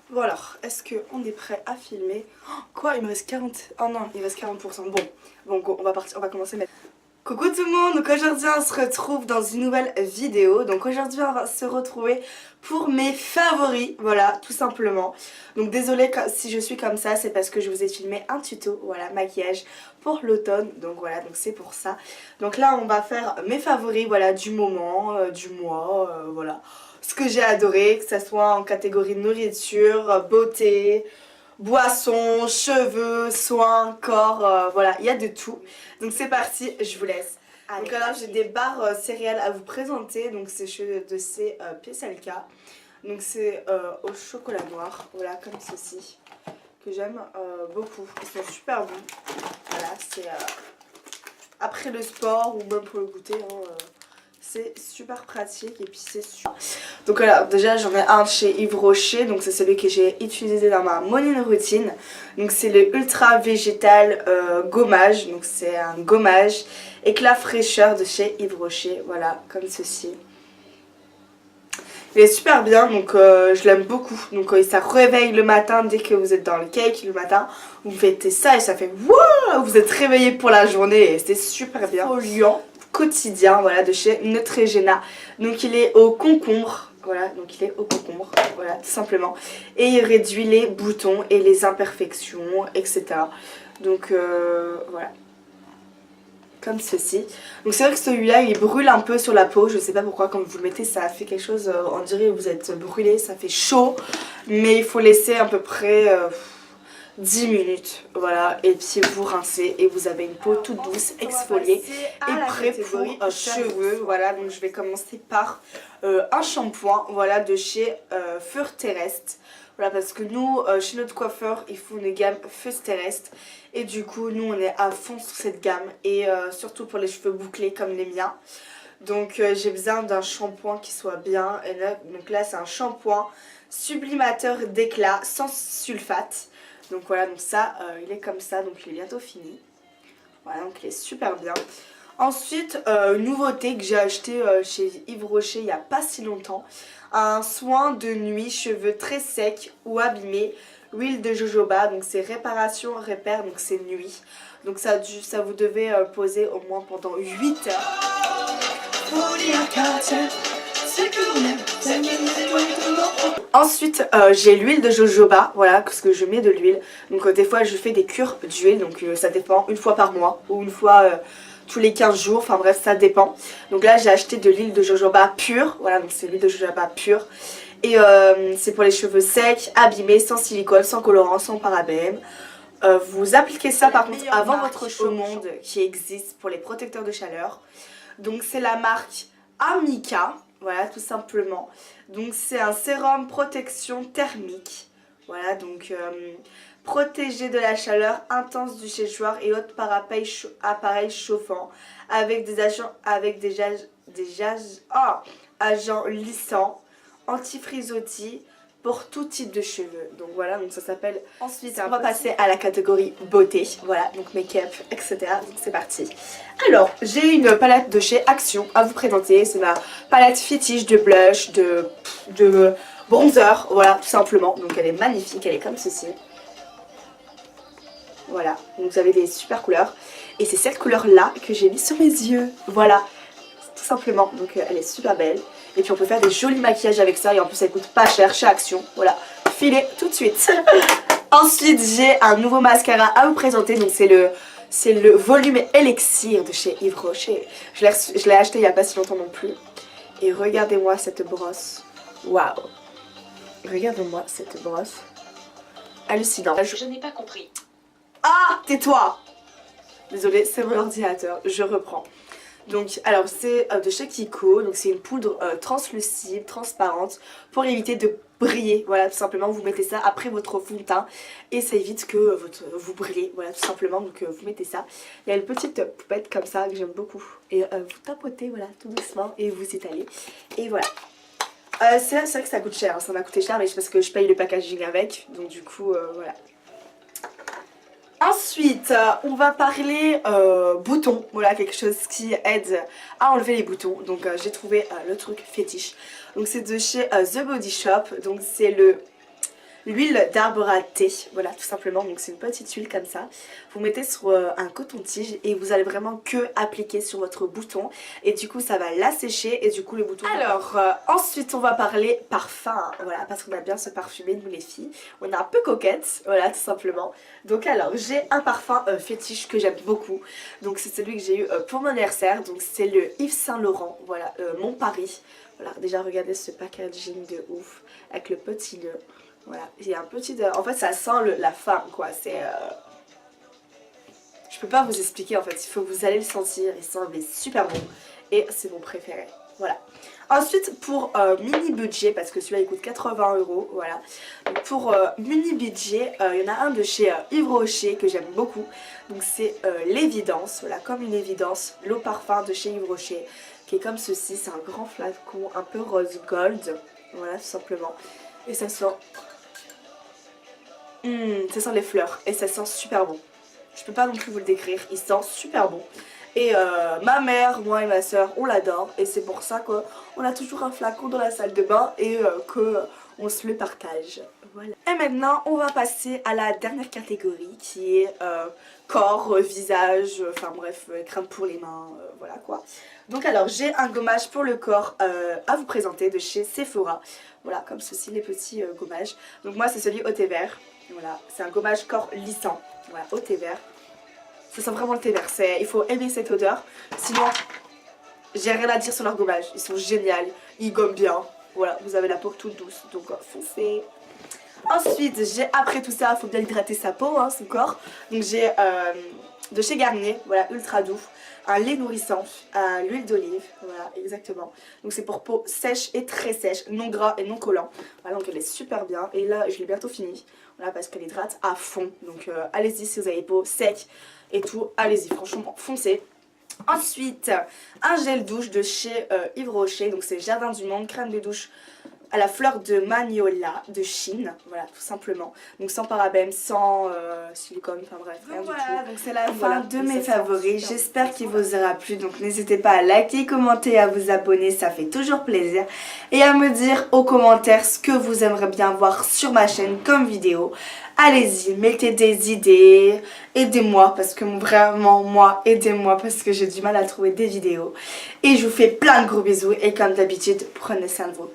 Bon alors, est-ce qu'on est prêt à filmer? Quoi, il me reste 40... Oh non, il reste 40%. Bon, on va partir, on va commencer maintenant. Coucou tout le monde, donc aujourd'hui on se retrouve dans une nouvelle vidéo. Donc aujourd'hui on va se retrouver pour mes favoris, voilà, tout simplement. Donc désolée si je suis comme ça, c'est parce que je vous ai filmé un tuto, voilà, maquillage pour l'automne. Donc voilà, donc c'est pour ça. Donc là on va faire mes favoris, voilà, du moment, du mois, voilà. Ce que j'ai adoré, que ça soit en catégorie nourriture, beauté, boissons, cheveux, soins, corps, voilà, il y a de tout. Donc c'est parti, je vous laisse. Donc alors j'ai des barres céréales à vous présenter, donc c'est de chez PSLK. Donc c'est au chocolat noir, voilà, comme ceci, que j'aime beaucoup. Ils sont super bons, voilà, c'est après le sport ou même pour le goûter, hein, c'est super pratique et puis c'est super. Donc voilà, déjà j'en ai un chez Yves Rocher, donc c'est celui que j'ai utilisé dans ma morning routine. Donc c'est le ultra végétal gommage, donc c'est un gommage éclat fraîcheur de chez Yves Rocher, voilà, comme ceci. Il est super bien, donc je l'aime beaucoup. Donc ça réveille le matin dès que vous êtes dans le cake le matin. Vous faites ça et ça fait wouh, vous êtes réveillé pour la journée et c'est super bien. Exfoliant quotidien, voilà, de chez Neutrogena. Donc il est au concombre, voilà, donc il est au concombre, voilà, tout simplement. Et il réduit les boutons et les imperfections, etc. Donc voilà. Comme ceci. Donc c'est vrai que celui-là il brûle un peu sur la peau, je sais pas pourquoi, quand vous le mettez ça fait quelque chose, on dirait que vous êtes brûlé, ça fait chaud, mais il faut laisser à peu près 10 minutes, voilà, et puis vous rincez et vous avez une peau toute douce, exfoliée et prêt pour cheveux, voilà. Donc je vais commencer par un shampoing, voilà, de chez Fur Terrestre. Voilà, parce que nous, chez notre coiffeur, il faut une gamme Fuzz Terrestre. Et du coup, nous, on est à fond sur cette gamme. Et surtout pour les cheveux bouclés comme les miens. Donc, j'ai besoin d'un shampoing qui soit bien. Et là, donc là, c'est un shampoing sublimateur d'éclat sans sulfate. Donc voilà, donc ça, il est comme ça. Donc il est bientôt fini. Voilà, donc il est super bien. Ensuite, une nouveauté que j'ai acheté chez Yves Rocher il n'y a pas si longtemps. Un soin de nuit, cheveux très secs ou abîmés, huile de jojoba, donc c'est réparation, répère, donc c'est nuit. Donc ça vous devez poser au moins pendant 8 heures. Ensuite j'ai l'huile de jojoba, voilà, parce que je mets de l'huile. Donc des fois je fais des cures d'huile, donc ça dépend, une fois par mois ou une fois tous les 15 jours, enfin bref ça dépend. Donc là j'ai acheté de l'huile de jojoba pure, voilà, donc c'est l'huile de jojoba pure. Et c'est pour les cheveux secs, abîmés, sans silicone, sans colorant, sans parabènes. Vous appliquez ça par contre avant votre au monde qui existe pour les protecteurs de chaleur. Donc c'est la marque Amica, voilà, tout simplement. Donc c'est un sérum protection thermique, voilà, donc protégé de la chaleur intense du séchoir et autres appareils chauffants avec des agents lissants, anti-frisottis pour tout type de cheveux. Donc voilà, donc ça s'appelle. Ensuite on va passer à la catégorie beauté, voilà, donc make-up, etc. Donc c'est parti. Alors j'ai une palette de chez Action à vous présenter. C'est ma palette fétiche de blush, de bronzer, voilà, tout simplement. Donc elle est magnifique, elle est comme ceci. Voilà, donc vous avez des super couleurs. Et c'est cette couleur là que j'ai mis sur mes yeux, voilà, tout simplement. Donc elle est super belle. Et puis on peut faire des jolis maquillages avec ça. Et en plus elle coûte pas cher chez Action, voilà, filez tout de suite. Ensuite j'ai un nouveau mascara à vous présenter. Donc c'est le volume élixir de chez Yves Rocher. Je l'ai acheté il n'y a pas si longtemps non plus. Et regardez-moi cette brosse, waouh. Regardez-moi cette brosse, hallucinant. Je n'ai pas compris. Ah, tais-toi! Désolée, c'est mon ordinateur, je reprends. Donc, alors c'est de chez Kiko, donc c'est une poudre translucide, transparente, pour éviter de briller. Voilà, tout simplement, vous mettez ça après votre fond de teint et ça évite que vous brillez, voilà, tout simplement. Donc vous mettez ça. Il y a une petite poupette comme ça que j'aime beaucoup. Et vous tapotez, voilà, tout doucement et vous étalez. Et voilà. C'est vrai que ça coûte cher, hein, ça m'a coûté cher, mais c'est parce que je paye le packaging avec, donc du coup, voilà. Ensuite, on va parler boutons, voilà, quelque chose qui aide à enlever les boutons. Donc j'ai trouvé le truc fétiche. Donc c'est de chez The Body Shop, donc c'est le l'huile d'arbre à thé, voilà tout simplement, donc c'est une petite huile comme ça. Vous mettez sur un coton-tige et vous allez vraiment que appliquer sur votre bouton et du coup ça va l'assécher et du coup le bouton... Alors ensuite on va parler parfum, voilà, parce qu'on a bien se parfumer nous les filles, on est un peu coquettes, voilà tout simplement. Donc alors j'ai un parfum fétiche que j'aime beaucoup, donc c'est celui que j'ai eu pour mon anniversaire, donc c'est le Yves Saint Laurent, voilà, Mon Paris. Voilà, déjà regardez ce packaging de ouf avec le petit nœud. Voilà, il y a un petit... En fait ça sent la femme quoi, c'est... Je peux pas vous expliquer en fait, il faut que vous allez le sentir, il sent mais super bon. Et c'est mon préféré, voilà. Ensuite pour mini budget, parce que celui-là il coûte 80 €, voilà. Donc pour mini budget, il y en a un de chez Yves Rocher que j'aime beaucoup. Donc c'est l'évidence, voilà, comme une évidence, l'eau parfum de chez Yves Rocher. Qui est comme ceci, c'est un grand flacon un peu rose gold, voilà tout simplement. Et ça sent... ça sent les fleurs et ça sent super bon. Je peux pas non plus vous le décrire, il sent super bon. Et ma mère, moi et ma soeur, on l'adore. Et c'est pour ça qu'on a toujours un flacon dans la salle de bain et qu'on se le partage. Voilà. Et maintenant, on va passer à la dernière catégorie qui est corps, visage, enfin bref, crème pour les mains, voilà quoi. Donc alors, j'ai un gommage pour le corps à vous présenter de chez Sephora. Voilà, comme ceci, les petits gommages. Donc moi, c'est celui au thé vert. Voilà, c'est un gommage corps lissant. Voilà, au thé vert. Ça sent vraiment le thé vert. Il faut aimer cette odeur. Sinon, j'ai rien à dire sur leur gommage. Ils sont géniaux. Ils gomment bien. Voilà, vous avez la peau toute douce. Donc, foncez. Ensuite, après tout ça, il faut bien hydrater sa peau, hein, son corps. Donc, j'ai de chez Garnier. Voilà, ultra doux. Un lait nourrissant. L'huile d'olive. Voilà, exactement. Donc, c'est pour peau sèche et très sèche. Non gras et non collant. Voilà, donc elle est super bien. Et là, je l'ai bientôt fini. Voilà, parce qu'elle hydrate à fond. Donc, allez-y si vous avez peau sec et tout, allez-y, franchement, foncez. Ensuite, un gel douche de chez Yves Rocher, donc c'est Jardin du Monde, crème de douche à la fleur de magnolia de Chine, voilà, tout simplement. Donc sans parabènes, sans silicone, enfin bref, rien du tout. Donc c'est la fin de mes favoris, j'espère qu'il vous aura plu, donc n'hésitez pas à liker, commenter, à vous abonner, ça fait toujours plaisir. Et à me dire aux commentaires ce que vous aimeriez bien voir sur ma chaîne comme vidéo. Allez-y, mettez des idées, aidez-moi parce que vraiment moi, aidez-moi parce que j'ai du mal à trouver des vidéos. Et je vous fais plein de gros bisous et comme d'habitude, prenez soin de vous.